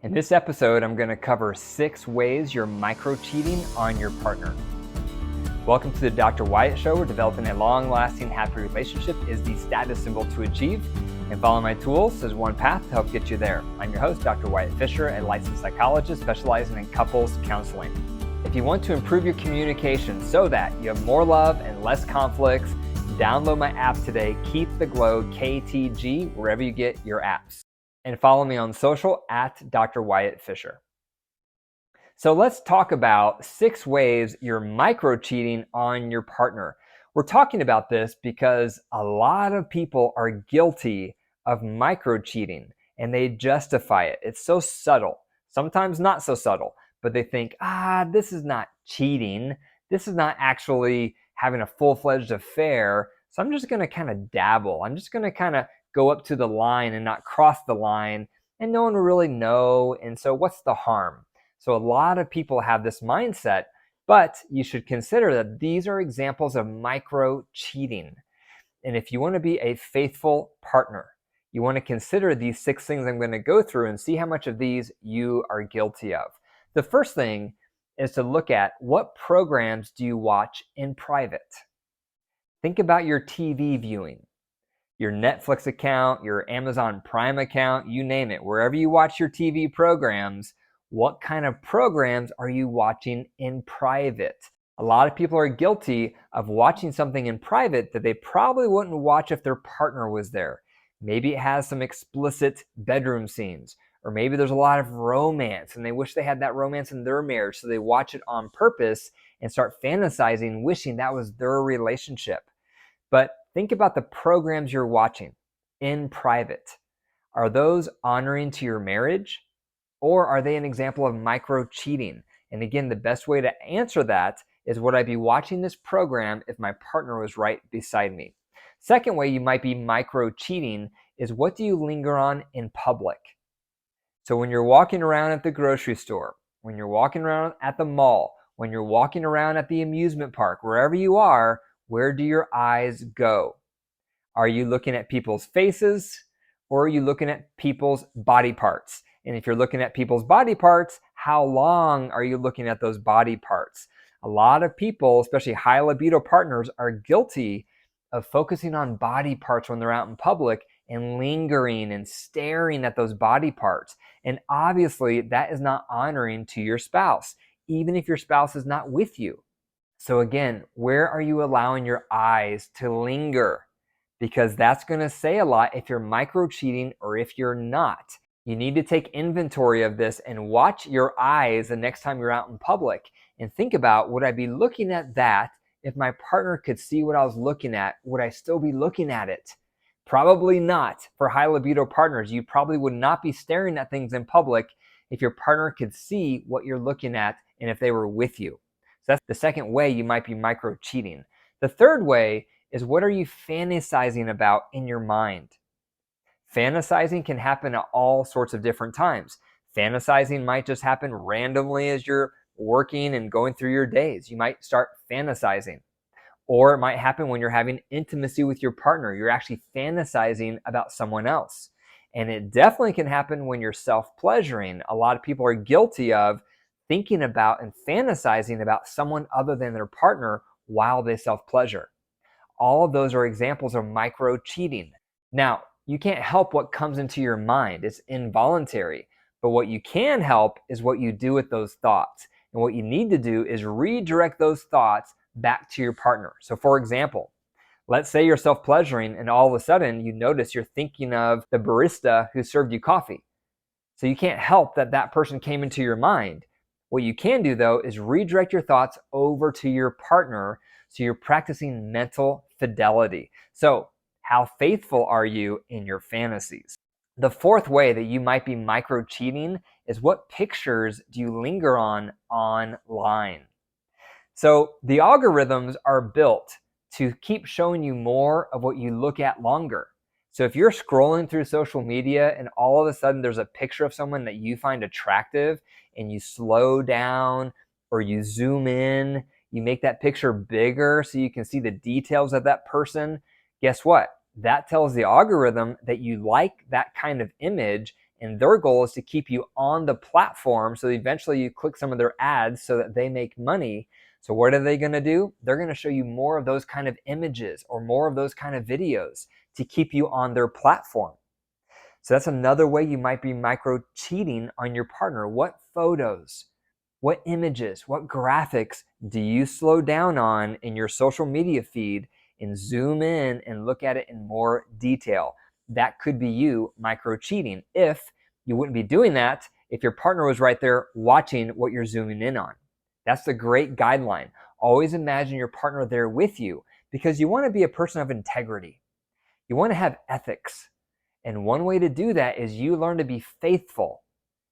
In this episode, I'm going to cover 6 ways you're micro-cheating on your partner. Welcome to the Dr. Wyatt Show, where developing a long-lasting, happy relationship is the status symbol to achieve. And follow my tools as one path to help get you there. I'm your host, Dr. Wyatt Fisher, a licensed psychologist specializing in couples counseling. If you want to improve your communication so that you have more love and less conflicts, download my app today, Keep the Glow, KTG, wherever you get your apps. And follow me on social at Dr. Wyatt Fisher. So let's talk about 6 ways you're micro-cheating on your partner. We're talking about this because a lot of people are guilty of micro-cheating and they justify it. It's so subtle, sometimes not so subtle, but they think, this is not cheating. This is not actually having a full-fledged affair. So I'm just going to kind of dabble. I'm just going to kind of go up to the line and not cross the line, and no one will really know. And so what's the harm? So a lot of people have this mindset, but you should consider that these are examples of micro cheating. And if you want to be a faithful partner, you want to consider these 6 things I'm going to go through and see how much of these you are guilty of. The first thing is to look at what programs do you watch in private. Think about your TV viewing. Your Netflix account, your Amazon Prime account, you name it. Wherever you watch your TV programs, what kind of programs are you watching in private? A lot of people are guilty of watching something in private that they probably wouldn't watch if their partner was there. Maybe it has some explicit bedroom scenes, or maybe there's a lot of romance and they wish they had that romance in their marriage, so they watch it on purpose and start fantasizing, wishing that was their relationship. But think about the programs you're watching in private. Are those honoring to your marriage? Or are they an example of micro-cheating? And again, the best way to answer that is, would I be watching this program if my partner was right beside me? Second way you might be micro-cheating is, what do you linger on in public? So when you're walking around at the grocery store, when you're walking around at the mall, when you're walking around at the amusement park, wherever you are, where do your eyes go? Are you looking at people's faces, or are you looking at people's body parts? And if you're looking at people's body parts, how long are you looking at those body parts? A lot of people, especially high libido partners, are guilty of focusing on body parts when they're out in public and lingering and staring at those body parts. And obviously, that is not honoring to your spouse, even if your spouse is not with you. So again, where are you allowing your eyes to linger? Because that's going to say a lot if you're micro-cheating or if you're not. You need to take inventory of this and watch your eyes the next time you're out in public and think about, would I be looking at that? If my partner could see what I was looking at, would I still be looking at it? Probably not. For high libido partners, you probably would not be staring at things in public if your partner could see what you're looking at and if they were with you. So that's the second way you might be micro-cheating. The third way is, what are you fantasizing about in your mind? Fantasizing can happen at all sorts of different times. Fantasizing might just happen randomly as you're working and going through your days. You might start fantasizing. Or it might happen when you're having intimacy with your partner. You're actually fantasizing about someone else. And it definitely can happen when you're self-pleasuring. A lot of people are guilty of thinking about and fantasizing about someone other than their partner while they self-pleasure. All of those are examples of micro-cheating. Now, you can't help what comes into your mind. It's involuntary. But what you can help is what you do with those thoughts. And what you need to do is redirect those thoughts back to your partner. So for example, let's say you're self-pleasuring and all of a sudden you notice you're thinking of the barista who served you coffee. So you can't help that that person came into your mind. What you can do, though, is redirect your thoughts over to your partner, so you're practicing mental fidelity. So how faithful are you in your fantasies? The fourth way that you might be micro-cheating is, what pictures do you linger on online? So the algorithms are built to keep showing you more of what you look at longer. So if you're scrolling through social media and all of a sudden there's a picture of someone that you find attractive and you slow down or you zoom in, you make that picture bigger so you can see the details of that person, guess what? That tells the algorithm that you like that kind of image and their goal is to keep you on the platform so eventually you click some of their ads so that they make money. So what are they going to do? They're going to show you more of those kind of images or more of those kind of videos to keep you on their platform. So that's another way you might be micro cheating on your partner. What photos, what images, what graphics do you slow down on in your social media feed and zoom in and look at it in more detail? That could be you micro cheating. If you wouldn't be doing that if your partner was right there watching what you're zooming in on. That's the great guideline. Always imagine your partner there with you because you want to be a person of integrity. You want to have ethics. And one way to do that is you learn to be faithful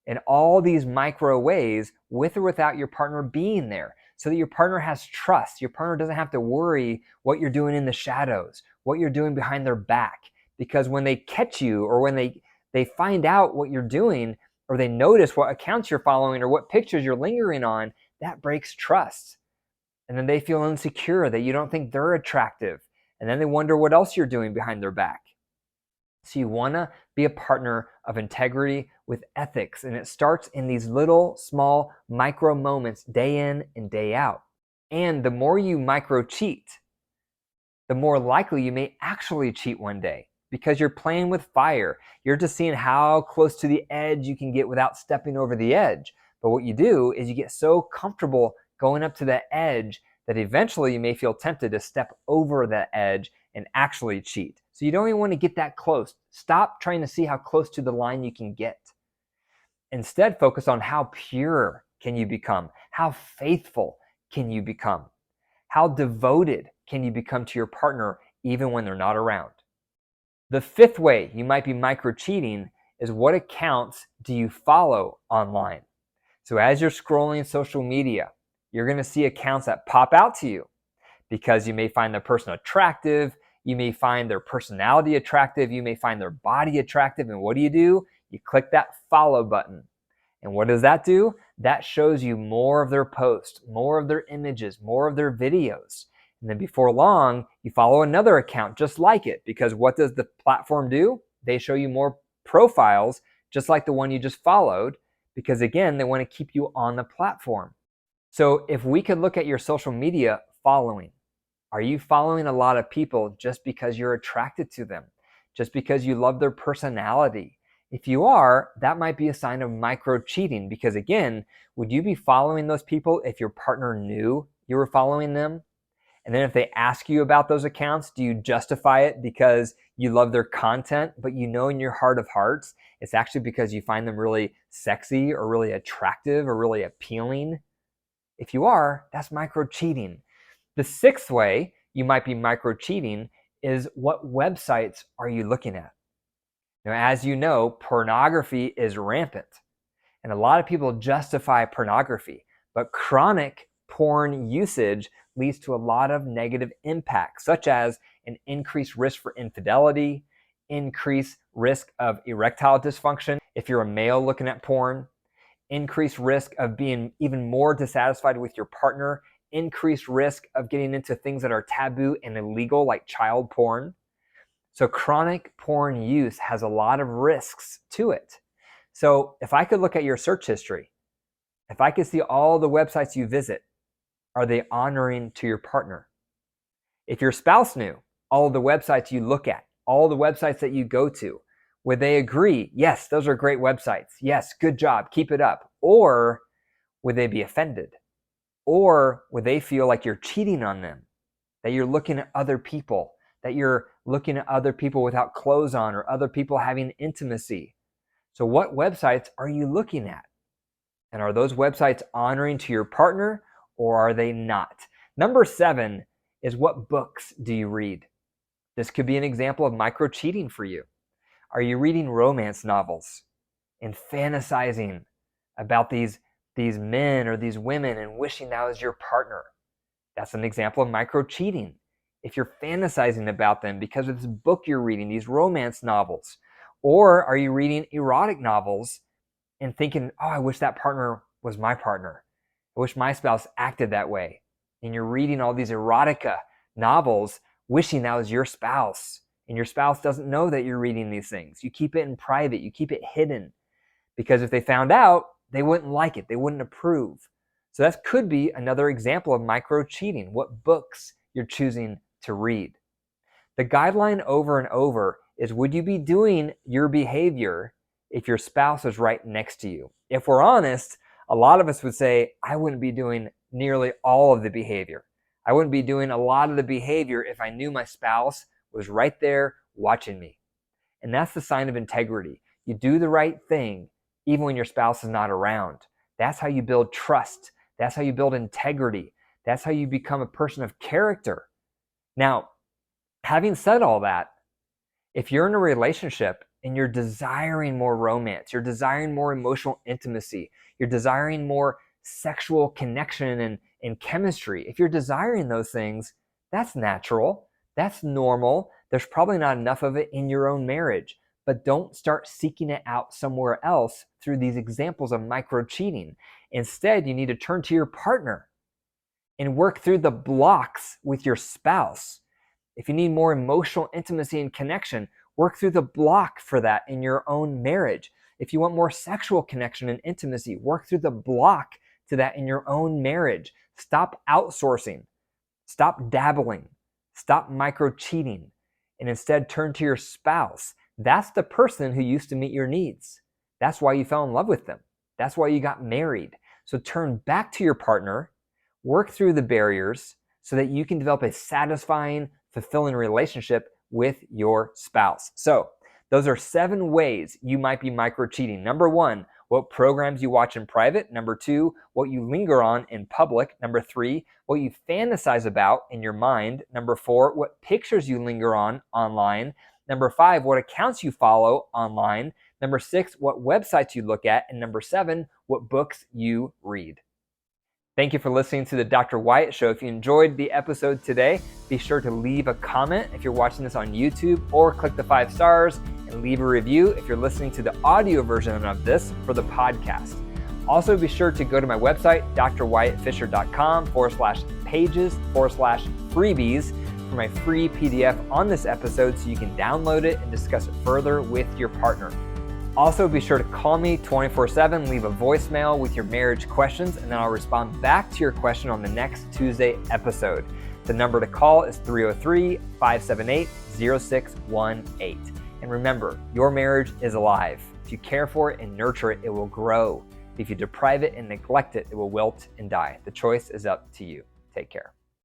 in all these micro ways with or without your partner being there so that your partner has trust. Your partner doesn't have to worry what you're doing in the shadows, what you're doing behind their back. Because when they catch you or when they find out what you're doing or they notice what accounts you're following or what pictures you're lingering on, that breaks trust. And then they feel insecure that you don't think they're attractive. And then they wonder what else you're doing behind their back. So you want to be a partner of integrity with ethics. And it starts in these little, small, micro moments day in and day out. And the more you micro cheat, the more likely you may actually cheat one day because you're playing with fire. You're just seeing how close to the edge you can get without stepping over the edge. But what you do is you get so comfortable going up to that edge that eventually you may feel tempted to step over that edge and actually cheat. So you don't even want to get that close. Stop trying to see how close to the line you can get. Instead, focus on how pure can you become? How faithful can you become? How devoted can you become to your partner even when they're not around? The fifth way you might be micro cheating is what accounts do you follow online? So as you're scrolling social media, you're going to see accounts that pop out to you because you may find the person attractive, you may find their personality attractive, you may find their body attractive, and what do? You click that follow button. And what does that do? That shows you more of their posts, more of their images, more of their videos. And then before long, you follow another account just like it because what does the platform do? They show you more profiles just like the one you just followed because again, they want to keep you on the platform. So if we could look at your social media following, are you following a lot of people just because you're attracted to them? Just because you love their personality? If you are, that might be a sign of micro cheating because again, would you be following those people if your partner knew you were following them? And then if they ask you about those accounts, do you justify it because you love their content, but you know in your heart of hearts, it's actually because you find them really sexy or really attractive or really appealing? If you are, that's micro cheating. The sixth way you might be micro cheating is what websites are you looking at? Now, as you know, pornography is rampant. And a lot of people justify pornography, but chronic porn usage leads to a lot of negative impacts, such as an increased risk for infidelity, increased risk of erectile dysfunction if you're a male looking at porn, increased risk of being even more dissatisfied with your partner, increased risk of getting into things that are taboo and illegal like child porn. So chronic porn use has a lot of risks to it. So if I could look at your search history, if I could see all the websites you visit, are they honoring to your partner? If your spouse knew all of the websites you look at, all the websites that you go to, would they agree, yes, those are great websites. Yes, good job, keep it up. Or would they be offended? Or would they feel like you're cheating on them, that you're looking at other people, that you're looking at other people without clothes on or other people having intimacy? So what websites are you looking at? And are those websites honoring to your partner or are they not? Number 7 is what books do you read? This could be an example of micro cheating for you. Are you reading romance novels and fantasizing about these men or these women and wishing that was your partner? That's an example of micro cheating. If you're fantasizing about them because of this book you're reading, these romance novels, or are you reading erotic novels and thinking, oh, I wish that partner was my partner. I wish my spouse acted that way. And you're reading all these erotica novels, wishing that was your spouse. and your spouse doesn't know that you're reading these things. You keep it in private, you keep it hidden, because if they found out, they wouldn't like it, they wouldn't approve. So that could be another example of micro cheating, what books you're choosing to read. The guideline over and over is, would you be doing your behavior if your spouse is right next to you? If we're honest, a lot of us would say, I wouldn't be doing nearly all of the behavior. I wouldn't be doing a lot of the behavior if I knew my spouse was right there watching me. And that's the sign of integrity. You do the right thing even when your spouse is not around. That's how you build trust. That's how you build integrity. That's how you become a person of character. Now, having said all that, if you're in a relationship and you're desiring more romance, you're desiring more emotional intimacy, you're desiring more sexual connection and chemistry, if you're desiring those things, that's natural, that's normal. There's probably not enough of it in your own marriage, but don't start seeking it out somewhere else through these examples of micro cheating. Instead, you need to turn to your partner and work through the blocks with your spouse. If you need more emotional intimacy and connection, work through the block for that in your own marriage. If you want more sexual connection and intimacy, work through the block to that in your own marriage. Stop outsourcing. Stop dabbling. Stop micro cheating. And instead turn to your spouse. That's the person who used to meet your needs. That's why you fell in love with them. That's why you got married. So turn back to your partner, work through the barriers so that you can develop a satisfying, fulfilling relationship with your spouse. So those are 7 ways you might be micro cheating. Number 1, what programs you watch in private. Number 2, what you linger on in public. Number 3, what you fantasize about in your mind. Number 4, what pictures you linger on online. Number 5, what accounts you follow online. Number 6, what websites you look at. And number 7, what books you read. Thank you for listening to the Dr. Wyatt Show. If you enjoyed the episode today, be sure to leave a comment if you're watching this on YouTube, or click the 5 stars and leave a review if you're listening to the audio version of this for the podcast. Also, be sure to go to my website, drwyattfisher.com/pages/freebies for my free PDF on this episode so you can download it and discuss it further with your partner. Also, be sure to call me 24/7, leave a voicemail with your marriage questions, and then I'll respond back to your question on the next Tuesday episode. The number to call is 303-578-0618. And remember, your marriage is alive. If you care for it and nurture it, it will grow. If you deprive it and neglect it, it will wilt and die. The choice is up to you. Take care.